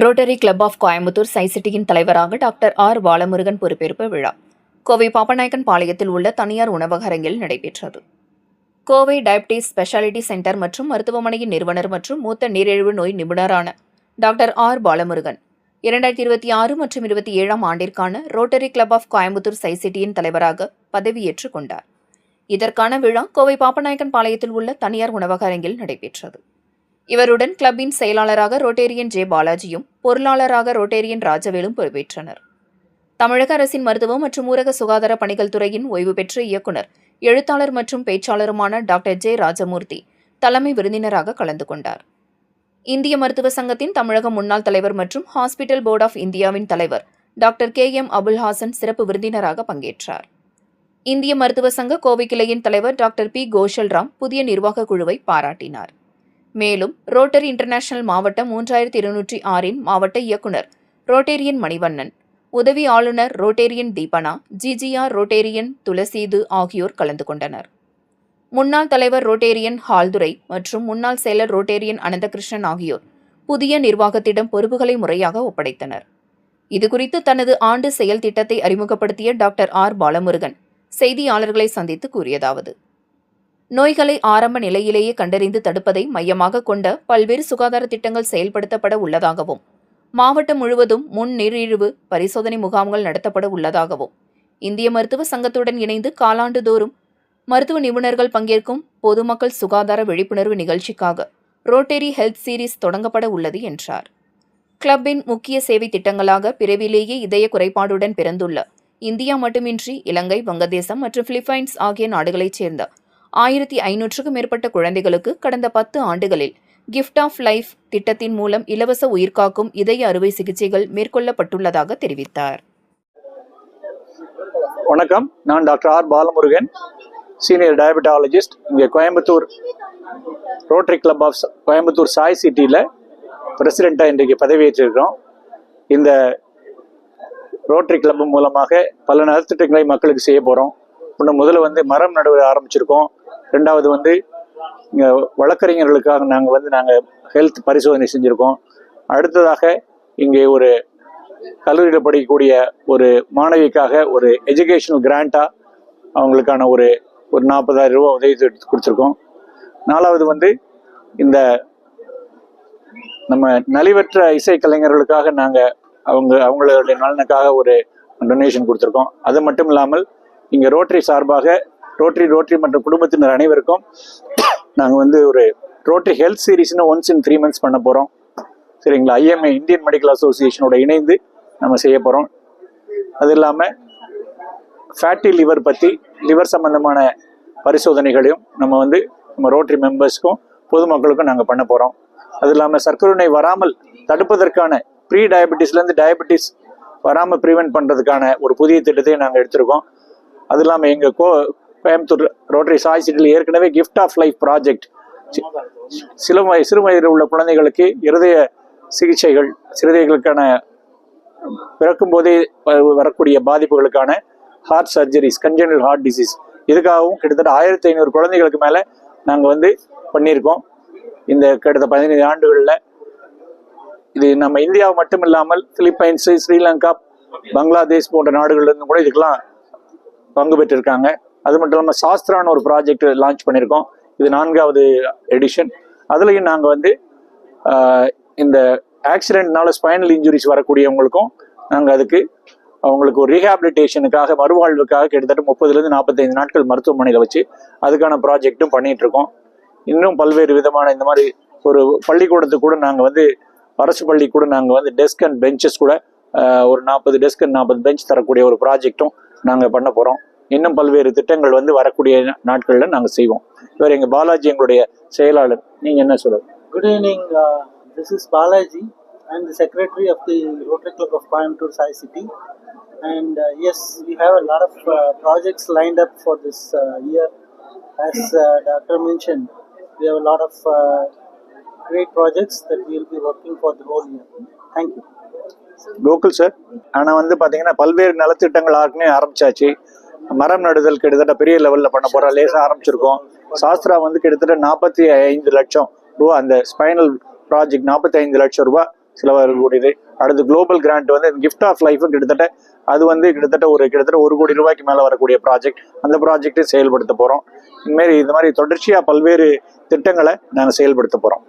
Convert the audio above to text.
Rotary Club of Coimbatore சைசிட்டியின் தலைவராக doctor R Balamurugan பொறுப்பேற்பு விழா கோவை பாப்பநாயக்கன் பாளையத்தில் உள்ள தனியார் உணவகரங்கில் நடைபெற்றது. கோவை டயபிட்டிஸ் ஸ்பெஷாலிட்டி சென்டர் மற்றும் மருத்துவமனையின் நிறுவனர் மற்றும் மூத்த நீரிழிவு நோய் நிபுணரான டாக்டர் ஆர் பாலமுருகன் 2026 மற்றும் 27ஆம் ஆண்டிற்கான ரோட்டரி கிளப் ஆஃப் கோயம்புத்தூர் சைசிட்டியின் தலைவராக பதவியேற்றுக் கொண்டார். இதற்கான விழா கோவை பாப்பநாயக்கன் பாளையத்தில் உள்ள தனியார் உணவகரங்கில் நடைபெற்றது. இவருடன் கிளப்பின் செயலாளராக ரோட்டேரியன் ஜே பாலாஜியும் பொருளாளராக ரோட்டேரியன் ராஜவேலும் பொறுப்பேற்றனர். தமிழக அரசின் மருத்துவம் மற்றும் ஊரக சுகாதார பணிகள் துறையின் ஓய்வு பெற்ற இயக்குநர், எழுத்தாளர் மற்றும் பேச்சாளருமான டாக்டர் ஜே ராஜமூர்த்தி தலைமை விருந்தினராக கலந்து கொண்டார். இந்திய மருத்துவ சங்கத்தின் தமிழக முன்னாள் தலைவர் மற்றும் ஹாஸ்பிட்டல் போர்ட் ஆஃப் இந்தியாவின் தலைவர் டாக்டர் KM அபுல்ஹாசன் சிறப்பு விருந்தினராக பங்கேற்றார். இந்திய மருத்துவ சங்க கோவை கிளையின் தலைவர் டாக்டர் P கோஷல்ராம் புதிய நிர்வாக குழுவை பாராட்டினார். மேலும் ரோட்டரி இன்டர்நேஷனல் மாவட்டம் 3206 மாவட்ட இயக்குநர் ரோட்டேரியன் மணிவண்ணன், உதவி ஆளுநர் ரோட்டேரியன் தீபனா, GGR ரோட்டேரியன் துளசீது ஆகியோர் கலந்து கொண்டனர். முன்னாள் தலைவர் ரோட்டேரியன் ஹால்துரை மற்றும் முன்னாள் செயலர் ரோட்டேரியன் அனந்தகிருஷ்ணன் ஆகியோர் புதிய நிர்வாகத்திடம் பொறுப்புகளை முறையாக ஒப்படைத்தனர். இதுகுறித்து தனது ஆண்டு செயல் திட்டத்தை அறிமுகப்படுத்திய டாக்டர் ஆர் பாலமுருகன் செய்தியாளர்களை சந்தித்து கூறியதாவது: நோய்களை ஆரம்ப நிலையிலேயே கண்டறிந்து தடுப்பதை மையமாக கொண்ட பல்வேறு சுகாதார திட்டங்கள் செயல்படுத்தப்பட உள்ளதாகவும், மாவட்டம் முழுவதும் முன் நீரிழிவு பரிசோதனை முகாம்கள் நடத்தப்பட உள்ளதாகவும், இந்திய மருத்துவ சங்கத்துடன் இணைந்து காலாண்டுதோறும் மருத்துவ நிபுணர்கள் பங்கேற்கும் பொதுமக்கள் சுகாதார விழிப்புணர்வு நிகழ்ச்சிக்காக ரோட்டரி ஹெல்த் சீரீஸ் தொடங்கப்பட உள்ளது என்றார். கிளப்பின் முக்கிய சேவை திட்டங்களாக பிறவிலேயே இதய குறைபாடுடன் பிறந்துள்ள இந்தியா மட்டுமின்றி இலங்கை, வங்கதேசம் மற்றும் பிலிப்பைன்ஸ் ஆகிய நாடுகளைச் சேர்ந்த 1500க்கும் மேற்பட்ட குழந்தைகளுக்கு கடந்த 10 ஆண்டுகளில் கிஃப்ட் ஆஃப் லைஃப் திட்டத்தின் மூலம் இலவச உயிர்காக்கும் இதய அறுவை சிகிச்சைகள் மேற்கொள்ளப்பட்டுள்ளதாக தெரிவித்தார். வணக்கம், நான் doctor R Balamurugan, senior diabetologist. இங்கே Coimbatore Rotary Club of Coimbatore Sai சிட்டியில் பிரசிடெண்ட்டாக இன்றைக்கு பதவியேற்றிருக்கிறோம். இந்த ரோட்டரி கிளப் மூலமாக பல நலத்திட்டங்களை மக்களுக்கு செய்ய போகிறோம். முதல்ல மரம் நடுவ ஆரம்பிச்சிருக்கோம். ரெண்டாவது இங்கே வழக்கறிஞர்களுக்காக நாங்கள் ஹெல்த் பரிசோதனை செஞ்சுருக்கோம். அடுத்ததாக இங்கே ஒரு கல்லூரியில் படிக்கக்கூடிய ஒரு மாணவிக்காக ஒரு எஜுகேஷனல் கிராண்டாக அவங்களுக்கான ஒரு 40,000 ரூபா உதவி கொடுத்துருக்கோம். நாலாவது இந்த நம்ம நலிவற்ற இசைக்கலைஞர்களுக்காக நாங்கள் அவங்களுடைய நலனுக்காக ஒரு டொனேஷன் கொடுத்துருக்கோம். அது மட்டும் இல்லாமல் இங்கே ரோட்டரி சார்பாக ரோட்டரி மற்றும் குடும்பத்தினர் அனைவருக்கும் நாங்கள் ஒரு ரோட்டரி ஹெல்த் சீரீஸ்னு ஒன்ஸ் இன் 3 months பண்ண போகிறோம். சரிங்களா? IMA இந்தியன் மெடிக்கல் அசோசியேஷனோட இணைந்து நம்ம செய்ய போகிறோம். அது இல்லாமல் ஃபேட்டி லிவர் பற்றி லிவர் சம்பந்தமான பரிசோதனைகளையும் நம்ம ரோட்டரி மெம்பர்ஸ்க்கும் பொதுமக்களுக்கும் நாங்கள் பண்ண போகிறோம். அது இல்லாமல் சர்க்கரை நோய் வராமல் தடுப்பதற்கான ப்ரீ டயபெட்டிஸ்லேருந்து டயபெட்டிஸ் வராமல் ப்ரிவென்ட் பண்ணுறதுக்கான ஒரு புதிய திட்டத்தையும் நாங்கள் எடுத்திருக்கோம். அது இல்லாமல் எங்கள் கோயம்புத்தூர் ரோட்டரி சாய் சிட்டியில் ஏற்கனவே கிஃப்ட் ஆஃப் லைஃப் ப்ராஜெக்ட் சிறு வயதில் உள்ள குழந்தைகளுக்கு இருதய சிகிச்சைகள், சிறுதைகளுக்கான பிறக்கும் போதே வரக்கூடிய பாதிப்புகளுக்கான ஹார்ட் சர்ஜரிஸ், கன்ஜெனரல் ஹார்ட் டிசீஸ், இதுக்காகவும் கிட்டத்தட்ட 1500 குழந்தைகளுக்கு மேலே நாங்கள் பண்ணியிருக்கோம். இந்த கிட்டத்தட்ட 15 ஆண்டுகளில் இது நம்ம இந்தியாவை மட்டும் இல்லாமல் பிலிப்பைன்ஸு, ஸ்ரீலங்கா, பங்களாதேஷ் போன்ற நாடுகள்லேருந்து கூட இதுக்கெல்லாம் பங்கு பெற்றிருக்காங்க. அது மட்டும் இல்லாமல் சாஸ்திரான்னு ஒரு ப்ராஜெக்ட் லான்ச் பண்ணியிருக்கோம். இது 4வது எடிஷன். அதுலேயும் நாங்கள் இந்த ஆக்சிடென்ட்னால ஸ்பைனல் இன்ஜுரிஸ் வரக்கூடியவங்களுக்கும் நாங்கள் அவங்களுக்கு ஒரு ரீஹாபிலிட்டேஷனுக்காக, மறுவாழ்வுக்காக கிட்டத்தட்ட 30லேருந்து 45 நாட்கள் மருத்துவமனையில் வச்சு அதுக்கான ப்ராஜெக்டும் பண்ணிட்டு இருக்கோம். இன்னும் பல்வேறு விதமான இந்த மாதிரி ஒரு பள்ளிக்கூடத்துக்கு கூட நாங்கள் அரசு பள்ளி கூட நாங்கள் டெஸ்க் அண்ட் பெஞ்சஸ் கூட ஒரு 40 டெஸ்க் அண்ட் 40 பெஞ்ச் தரக்கூடிய ஒரு ப்ராஜெக்டும் நாங்கள் பண்ண போகிறோம். இன்னும் பல்வேறு திட்டங்கள் வரக்கூடிய நாட்களில் நாங்கள் செய்வோம். இவர் எங்கள் பாலாஜி, எங்களுடைய செயலாளர். நீங்கள் என்ன சொல்லுங்க? Good evening. This is Balaji. I am the secretary of the Rotary Club of Coimbatore Sai City. And yes, we have a lot of projects lined up for this year. As Doctor mentioned, we have a lot of great projects that we will be working for the whole year. Thank you. Gokul sir. ஆனால் பார்த்தீங்கன்னா பல்வேறு நலத்திட்டங்கள் ஆரம்பிச்சாச்சு. மரம் நடுதல் கிட்டத்தட்ட பெரிய லெவலில் பண்ண போகிறோம். லேசாக ஆரம்பிச்சிருக்கோம். சாஸ்திரா கிட்டத்தட்ட 45 லட்சம் ரூபா, அந்த ஸ்பைனல் ப்ராஜெக்ட் 45 லட்சம் ரூபா செலவாகக்கூடியது. அடுத்து குளோபல் கிராண்ட் வந்து கிஃப்ட் ஆஃப் லைஃப் கிட்டத்தட்ட அது வந்து கிட்டத்தட்ட ஒரு கோடி ரூபாய்க்கு மேலே வரக்கூடிய ப்ராஜெக்ட். அந்த ப்ராஜெக்டை செயல்படுத்த போகிறோம். இந்த மாதிரி தொடர்ச்சியாக பல்வேறு திட்டங்களை நாங்கள் செயல்படுத்த போகிறோம்.